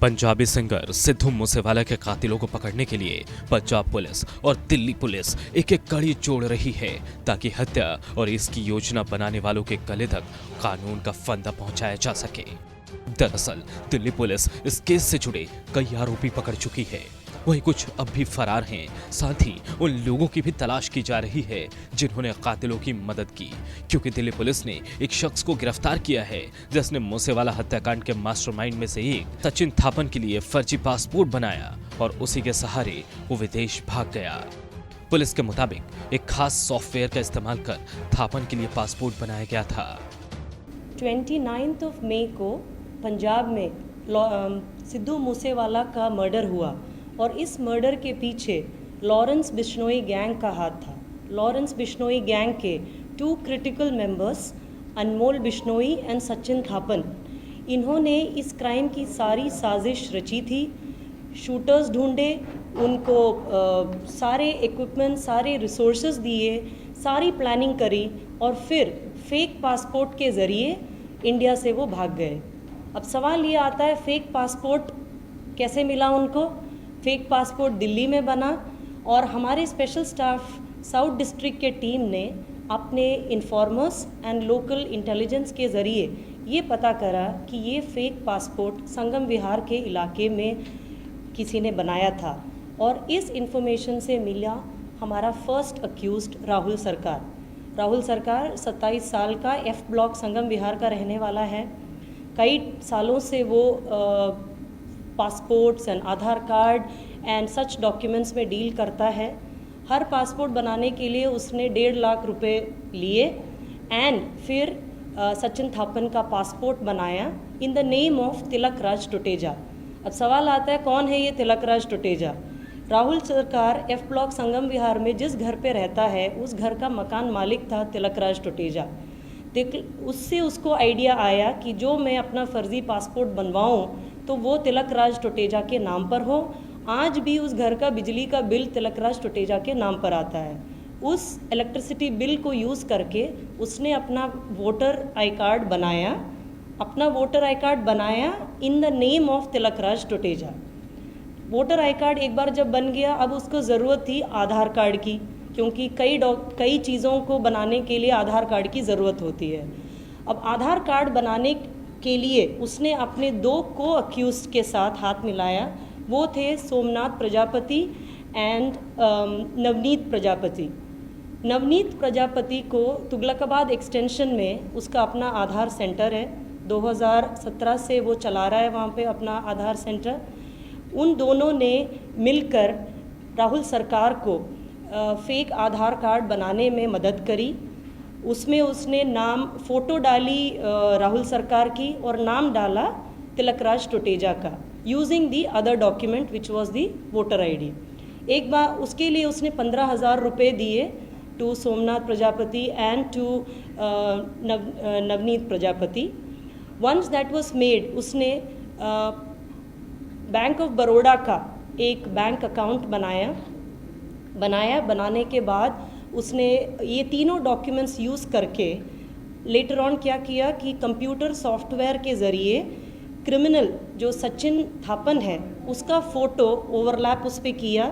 Punjabi singer Sidhu Moosewala के कातिलों को पकड़ने के लिए पंजाब पुलिस और दिल्ली पुलिस एक एक कड़ी जोड़ रही है ताकि हत्या और इसकी योजना बनाने वालों के गले तक कानून का फंदा पहुंचाया जा सके। दरअसल दिल्ली पुलिस इस केस से जुड़े कई आरोपी पकड़ चुकी है, वहीं कुछ अब भी फरार हैं। साथ ही उन लोगों की भी तलाश की जा रही है जिन्होंने कातिलों की मदद की, क्योंकि दिल्ली पुलिस ने एक शख्स को गिरफ्तार किया है जिसने मूसेवाला हत्याकांड के मास्टरमाइंड में से एक सचिन थापन के लिए फर्जी पासपोर्ट बनाया और उसी के सहारे वो विदेश भाग गया। पुलिस के मुताबिक एक खास सॉफ्टवेयर का इस्तेमाल कर थापन के लिए पासपोर्ट बनाया गया था। 29 मई को पंजाब में सिद्धू मूसेवाला का मर्डर हुआ और इस मर्डर के पीछे लॉरेंस बिश्नोई गैंग का हाथ था। लॉरेंस बिश्नोई गैंग के 2 critical members Anmol Bishnoi and Sachin Thapan, इन्होंने इस क्राइम की सारी साजिश रची थी। शूटर्स ढूंढे, उनको सारे इक्विपमेंट, सारे रिसोर्सेज दिए, सारी प्लानिंग करी और फिर फेक पासपोर्ट के ज़रिए इंडिया से वो भाग गए। अब सवाल ये आता है, फेक पासपोर्ट कैसे मिला उनको? फेक पासपोर्ट दिल्ली में बना और हमारे स्पेशल स्टाफ साउथ डिस्ट्रिक्ट के टीम ने अपने इन्फॉर्मर्स एंड लोकल इंटेलिजेंस के ज़रिए ये पता करा कि ये फेक पासपोर्ट संगम विहार के इलाके में किसी ने बनाया था और इस इंफॉर्मेशन से मिला हमारा फर्स्ट अक्यूज्ड राहुल सरकार। राहुल सरकार 27 साल का F ब्लॉक संगम विहार का रहने वाला है। कई सालों से वो passports and Aadhaar card and such documents में डील करता है। हर पासपोर्ट बनाने के लिए उसने 1.5 लाख रुपए लिए एंड फिर सचिन थापन का पासपोर्ट बनाया इन the name of Tilak Raj Tuteja. अब सवाल आता है, कौन है ये तिलक राज टुटेजा? राहुल सरकार F ब्लॉक संगम विहार में जिस घर पे रहता है उस घर का मकान मालिक था तिलक राज टुटेजा। उससे उसको आइडिया आया कि जो मैं अपना फर्जी पासपोर्ट बनवाऊं तो वो तिलक राज टुटेजा के नाम पर हो। आज भी उस घर का बिजली का बिल तिलक राज टुटेजा के नाम पर आता है। उस इलेक्ट्रिसिटी बिल को यूज़ करके उसने अपना वोटर आई कार्ड बनाया इन the name of Tilak Raj Tuteja. Voter I card एक बार जब बन गया, अब उसको ज़रूरत थी आधार कार्ड की, क्योंकि कई चीज़ों को बनाने के लिए आधार कार्ड की ज़रूरत होती है। अब आधार कार्ड बनाने के लिए उसने अपने 2 को अक्यूज के साथ हाथ मिलाया। वो थे सोमनाथ प्रजापति एंड नवनीत प्रजापति। नवनीत प्रजापति को तुगलकाबाद एक्सटेंशन में उसका अपना आधार सेंटर है। 2017 से वो चला रहा है वहाँ पे अपना आधार सेंटर। उन दोनों ने मिलकर राहुल सरकार को फेक आधार कार्ड बनाने में मदद करी। उसमें उसने फ़ोटो डाली राहुल सरकार की और नाम डाला तिलक राज टुटेजा का, using the other document which was the voter ID। एक बार उसके लिए उसने 15,000 रुपये दिए टू Somnath Prajapati and to Navneet Prajapati. Once that was made, उसने बैंक ऑफ बड़ौदा का एक बैंक अकाउंट बनाने के बाद उसने ये तीनों डॉक्यूमेंट्स यूज़ करके लेटर ऑन क्या किया कि कंप्यूटर सॉफ्टवेयर के ज़रिए क्रिमिनल जो सचिन थापन है उसका फ़ोटो ओवरलैप उस पर किया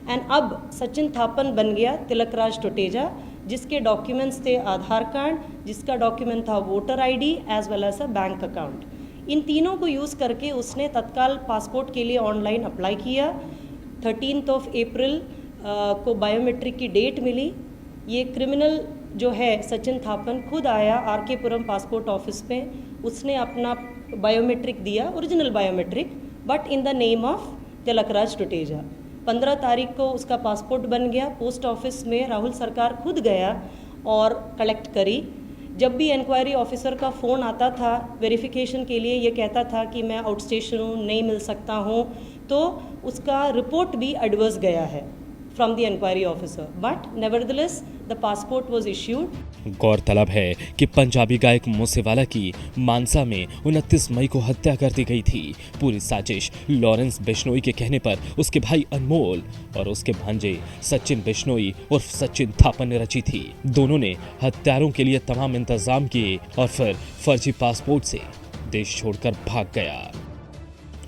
एंड अब सचिन थापन बन गया तिलक राज टुटेजा, जिसके डॉक्यूमेंट्स थे आधार कार्ड, जिसका डॉक्यूमेंट था voter ID as well as a bank account. इन तीनों को यूज़ करके उसने तत्काल पासपोर्ट के लिए ऑनलाइन अप्लाई किया। 13 अप्रैल को बायोमेट्रिक की डेट मिली। ये क्रिमिनल जो है सचिन थापन खुद आया RK पुरम पासपोर्ट ऑफिस में, उसने अपना बायोमेट्रिक दिया, original biometric, but in the name of Tilak Raj Tuteja. 15 तारीख को उसका पासपोर्ट बन गया। पोस्ट ऑफिस में राहुल सरकार खुद गया और कलेक्ट करी। जब भी इंक्वायरी ऑफिसर का फ़ोन आता था वेरिफिकेशन के लिए, ये कहता था कि मैं आउट स्टेशन हूँ, नहीं मिल सकता हूँ, तो उसका रिपोर्ट भी एडवर्स गया है from the inquiry officer, but nevertheless the passport was issued. गौरतलब है कि पंजाबी गायक मूसेवाला की मानसा में 29 मई को हत्या कर दी गई थी। पूरी साजिश लॉरेंस बिश्नोई के कहने पर उसके भाई अनमोल और उसके भांजे सचिन बिश्नोई उर्फ सचिन थापन ने रची थी। दोनों ने हत्यारों के लिए तमाम इंतजाम किए और फिर फर्जी पासपोर्ट से देश छोड़कर भाग गया।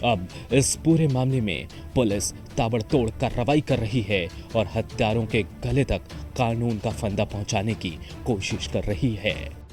अब इस पूरे मामले में पुलिस ताबड़तोड़ कार्रवाई कर रही है और हत्यारों के गले तक कानून का फंदा पहुंचाने की कोशिश कर रही है।